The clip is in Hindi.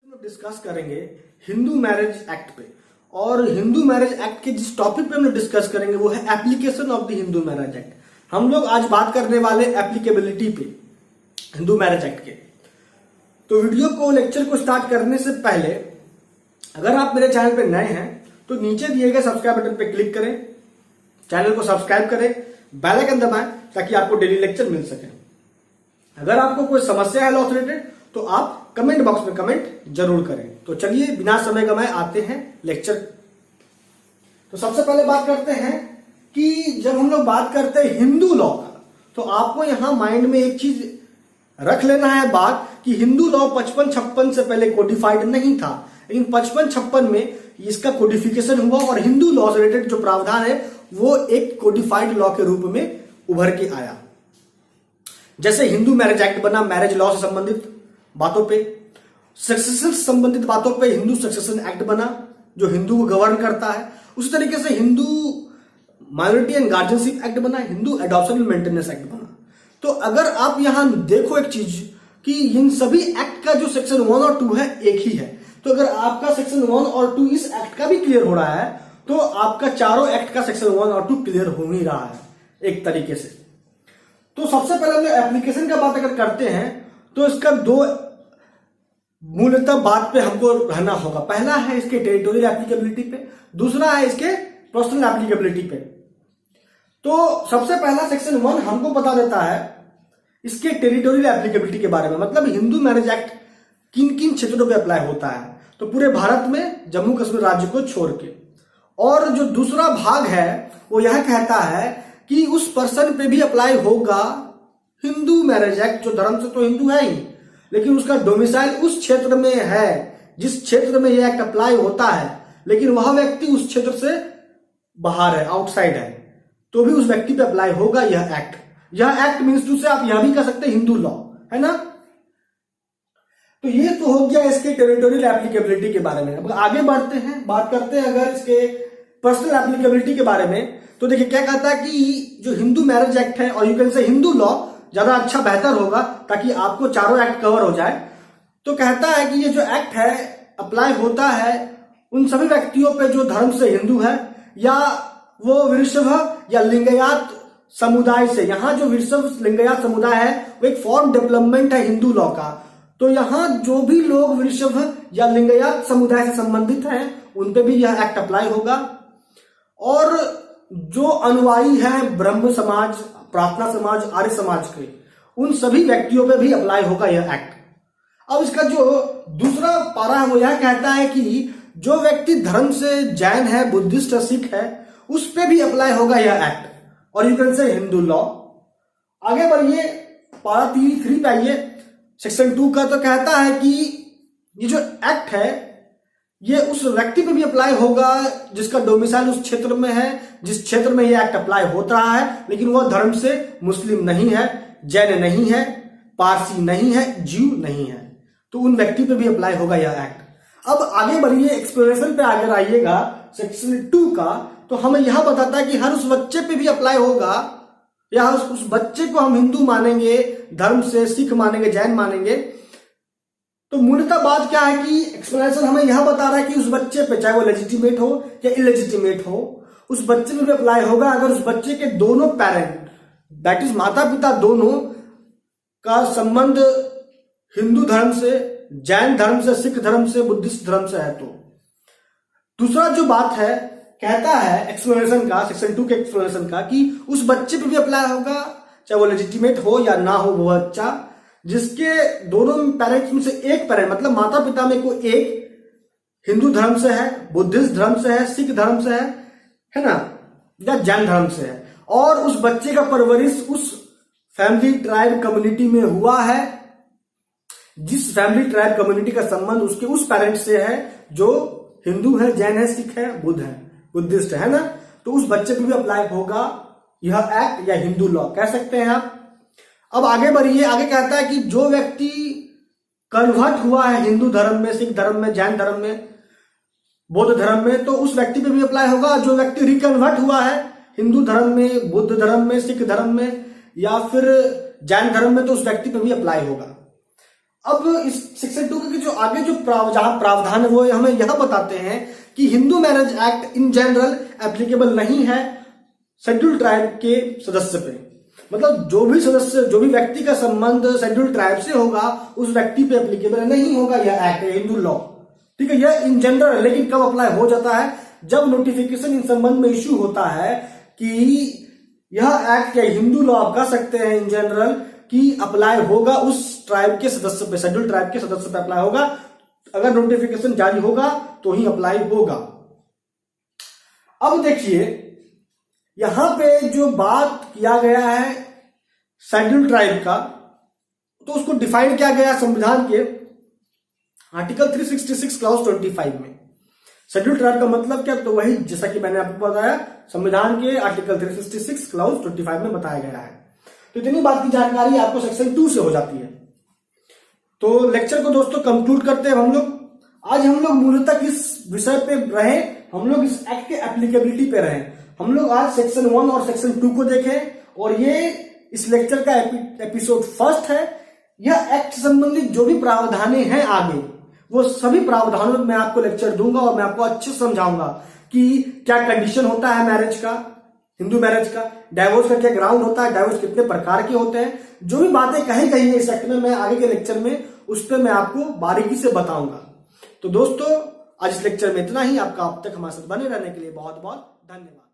डिस्कस करेंगे हिंदू मैरिज एक्ट पे। और हिंदू मैरिज एक्ट के जिस टॉपिक पे हम लोग डिस्कस करेंगे वो है application of the Hindu marriage act. हम लोग आज बात करने वाले एप्लीकेबिलिटी पे हिंदू मैरिज एक्ट के। तो वीडियो को लेक्चर को स्टार्ट करने से पहले अगर आप मेरे चैनल पे नए हैं तो नीचे दिए गए सब्सक्राइब बटन पे क्लिक करें, चैनल को सब्सक्राइब करें, बेल आइकन दबाएं ताकि आपको डेली लेक्चर मिल सके। अगर आपको कोई समस्या है लॉ से रिलेटेड तो आप कमेंट बॉक्स में कमेंट जरूर करें। तो चलिए बिना समय गवाए आते हैं लेक्चर। तो सबसे पहले बात करते हैं कि जब हम लोग बात करते हैं हिंदू लॉ का तो आपको यहां माइंड में एक चीज रख लेना है बात कि हिंदू लॉ 55-56 से पहले कोडिफाइड नहीं था, लेकिन 55-56 में इसका कोडिफिकेशन हुआ और हिंदू लॉ से रिलेटेड जो प्रावधान है वो एक कोडिफाइड लॉ के रूप में उभर के आया। जैसे हिंदू मैरिज एक्ट बना मैरिज लॉ से संबंधित बातों पे, सक्सेशन से संबंधित बातों पे हिंदू सक्सेशन एक्ट बना जो हिंदू को गवर्न करता है। उसी तरीके से Hindu minority and guardianship act बना, Hindu adoption and maintenance act बना। तो अगर आप यहां देखो एक चीज कि इन सभी एक्ट का जो सेक्शन 1 और 2 है एक ही है, तो अगर आपका सेक्शन 1 और 2 इस एक्ट का भी क्लियर हो रहा है तो आपका चारों एक्ट का सेक्शन 1 और 2 क्लियर हो ही रहा है एक तरीके से। तो सबसे पहले हम एप्लीकेशन का बात अगर करते हैं तो इसका दो मूलतः बात पे हमको रहना होगा। पहला है इसके टेरिटोरियल एप्लीकेबिलिटी पे, दूसरा है इसके पर्सनल एप्लीकेबिलिटी पे। तो सबसे पहला सेक्शन 1 हमको बता देता है इसके टेरिटोरियल एप्लीकेबिलिटी के बारे में, मतलब हिंदू मैरिज एक्ट किन किन क्षेत्रों पे अप्लाई होता है। तो पूरे भारत में जम्मू कश्मीर राज्य को छोड़ के। और जो दूसरा भाग है वो यह कहता है कि उस पर्सन पे भी अप्लाई होगा हिंदू मैरिज एक्ट, जो धर्म से तो हिंदू है ही लेकिन उसका डोमिसाइल उस क्षेत्र में है जिस क्षेत्र में यह एक्ट अप्लाई होता है, लेकिन वह व्यक्ति उस क्षेत्र से बाहर है, आउटसाइड है, तो भी उस व्यक्ति पे अप्लाई होगा यह एक्ट। यह एक्ट मीन्स टू से आप यह भी कह सकते हैं हिंदू लॉ, है ना। तो ये तो हो गया इसके टेरिटोरियल एप्लीकेबिलिटी के बारे में। अब आगे बढ़ते हैं, बात करते हैं अगर इसके पर्सनल एप्लीकेबिलिटी के बारे में। तो देखिए क्या कहता है कि जो हिंदू मैरिज एक्ट है और you can say Hindu law ज्यादा अच्छा बेहतर होगा ताकि आपको चारों एक्ट कवर हो जाए। तो कहता है कि ये जो एक्ट है अप्लाई होता है उन सभी व्यक्तियों पे जो धर्म से हिंदू है या वो वृषभ या लिंगायत समुदाय से। यहाँ जो वृषभ लिंगायत समुदाय है वो एक फॉर्म डेवलपमेंट है हिंदू लॉ का। तो यहाँ जो भी लोग वृषभ या लिंगायत समुदाय से संबंधित हैं उन पे भी यह एक्ट अप्लाई होगा। और जो अनुयायी है ब्रह्म समाज, प्रार्थना समाज, आर्य समाज के, उन सभी व्यक्तियों पे भी अप्लाई होगा यह एक्ट। अब इसका जो दूसरा पारा है वो यह कहता है कि जो व्यक्ति धर्म से जैन है, बुद्धिस्ट है, सिख है, उस पे भी अप्लाई होगा यह एक्ट और you can say Hindu law. आगे बढ़िए पारा 3 पे आइए सेक्शन 2 का। तो कहता है कि ये जो एक्ट है ये उस व्यक्ति पे भी अप्लाई होगा जिसका डोमिसाइल उस क्षेत्र में है, जिस क्षेत्र में ये एक्ट अप्लाई होता रहा है, लेकिन वह धर्म से मुस्लिम नहीं है, जैन नहीं है, पारसी नहीं है, जीव नहीं है, तो उन व्यक्ति पे भी अप्लाई होगा यह एक्ट। अब आगे बढ़िए एक्सप्लेनेशन पे अगर आइएगा सेक्शन 2 का तो हमें यह बताता है कि हर उस बच्चे पे भी अप्लाई होगा या उस बच्चे को हम हिंदू मानेंगे, धर्म से सिख मानेंगे, जैन मानेंगे। तो मूलतः बात क्या है कि एक्सप्लेनेशन हमें यह बता रहा है कि उस बच्चे पे चाहे वो लेजिटिमेट हो या इलेजिटिमेट हो, उस बच्चे पे भी अप्लाई होगा अगर उस बच्चे के दोनों पेरेंट दैट इज माता पिता दोनों का संबंध हिंदू धर्म से, जैन धर्म से, सिख धर्म से, बुद्धिस्ट धर्म से है। तो दूसरा जो बात है कहता है एक्सप्लेनेशन का, सेक्शन 2 के एक्सप्लेनेशन का, कि उस बच्चे पे भी अप्लाई होगा चाहे वो लेजिटिमेट हो या ना हो वो बच्चा, जिसके दोनों पेरेंट्स में से एक पेरेंट मतलब माता पिता में कोई एक हिंदू धर्म से है, बुद्धिस्ट धर्म से है, सिख धर्म से है ना, या जैन धर्म से है, और उस बच्चे का परवरिश उस फैमिली ट्राइब कम्युनिटी में हुआ है जिस फैमिली ट्राइब कम्युनिटी का संबंध उसके उस पेरेंट से है जो हिंदू है, जैन है, सिख है, बुद्ध है, बुद्धिस्ट है ना। तो उस बच्चे पे भी अप्लाई होगा यह एक्ट या हिंदू लॉ कह सकते हैं आप। अब आगे बढ़िए, आगे कहता है कि जो व्यक्ति कन्वर्ट हुआ है हिंदू धर्म में, सिख धर्म में, जैन धर्म में, बौद्ध धर्म में, तो उस व्यक्ति पे भी अप्लाई होगा। जो व्यक्ति रिकन्वर्ट हुआ है हिंदू धर्म में, बुद्ध धर्म में, सिख धर्म में या फिर जैन धर्म में, तो उस व्यक्ति पे भी अप्लाई होगा। अब इस सेक्शन 2 के जो आगे जो प्रावधान है वो हमें यह बताते हैं कि Hindu marriage act in general applicable नहीं है शेड्यूल ट्राइब के सदस्य पे। मतलब जो भी व्यक्ति का संबंध शेड्यूल ट्राइब से होगा उस व्यक्ति पे एप्लीकेबल नहीं होगा यह एक्ट, हिंदू लॉ। ठीक है, यह इन जनरल है, लेकिन कब अप्लाई हो जाता है? जब नोटिफिकेशन इन संबंध में इश्यू होता है कि यह एक्ट या हिंदू लॉ आप कह सकते हैं इन जनरल कि अप्लाई होगा उस ट्राइब के सदस्य पे, शेड्यूल ट्राइब के सदस्य पे अप्लाई होगा। अगर नोटिफिकेशन जारी होगा तो ही अप्लाई होगा। अब देखिए यहां पे जो बात किया गया है शेड्यूल ट्राइब का, तो उसको डिफाइन किया गया संविधान के आर्टिकल 366 क्लॉज 25 में। शेड्यूल ट्राइब का मतलब क्या? तो वही जैसा कि मैंने आपको बताया संविधान के आर्टिकल 366 क्लॉज 25 में बताया गया है। तो इतनी बात की जानकारी आपको सेक्शन 2 से हो जाती है। तो लेक्चर को दोस्तों कंक्लूड करते हैं हम लोग। आज हम लोग मूलतः किस विषय पे रहे? हम लोग इस एक्ट के एप्लीकेबिलिटी पे रहे। हम लोग आज सेक्शन 1 और सेक्शन 2 को देखें और ये इस लेक्चर का एपिसोड फर्स्ट है। यह एक्ट संबंधित जो भी प्रावधान हैं आगे, वो सभी प्रावधानों में मैं आपको लेक्चर दूंगा और मैं आपको अच्छे से समझाऊंगा कि क्या कंडीशन होता है मैरिज का, हिंदू मैरिज का, डाइवोर्स का क्या ग्राउंड होता है, डाइवोर्स कितने प्रकार के होते हैं। जो भी बातें कही गई है इस एक्ट में, मैं आगे के लेक्चर में उस पर मैं आपको बारीकी से बताऊंगा। तो दोस्तों आज इस लेक्चर में इतना ही। आपका अब तक हमारे साथ बने रहने के लिए बहुत बहुत धन्यवाद।